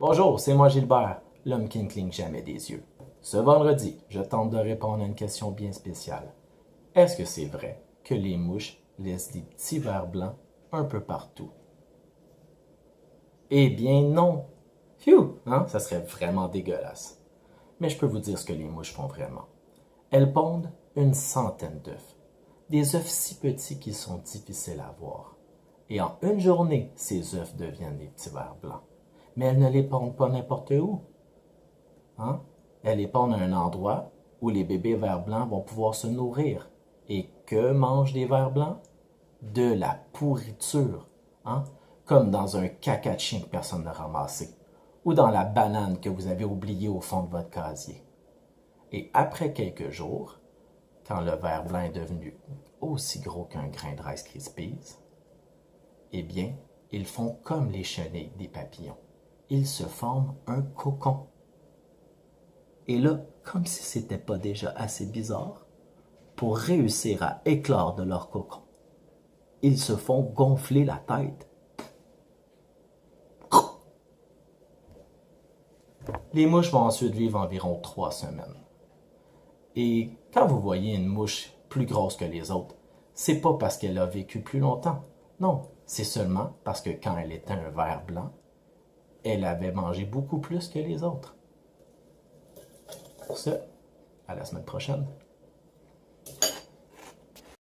Bonjour, c'est moi Gilbert, l'homme qui ne cligne jamais des yeux. Ce vendredi, je tente de répondre à une question bien spéciale. Est-ce que c'est vrai que les mouches laissent des petits vers blancs un peu partout? Eh bien non! Phew, hein? Ça serait vraiment dégueulasse. Mais je peux vous dire ce que les mouches font vraiment. Elles pondent une centaine d'œufs. Des œufs si petits qu'ils sont difficiles à voir. Et en une journée, ces œufs deviennent des petits vers blancs. Mais elles ne les pondent pas n'importe où. Hein? Elles les pondent à un endroit où les bébés vers blancs vont pouvoir se nourrir. Et que mangent les vers blancs? De la pourriture. Hein? Comme dans un caca de chien que personne n'a ramassé. Ou dans la banane que vous avez oubliée au fond de votre casier. Et après quelques jours, quand le ver blanc est devenu aussi gros qu'un grain de Rice Krispies, eh bien, ils font comme les chenilles des papillons. Ils se forment un cocon. Et là, comme si c'était pas déjà assez bizarre, pour réussir à éclore de leur cocon, ils se font gonfler la tête. Les mouches vont ensuite vivre environ 3 semaines. Et quand vous voyez une mouche plus grosse que les autres, c'est pas parce qu'elle a vécu plus longtemps. Non, c'est seulement parce que quand elle était un ver blanc, elle avait mangé beaucoup plus que les autres. Pour ça, à la semaine prochaine.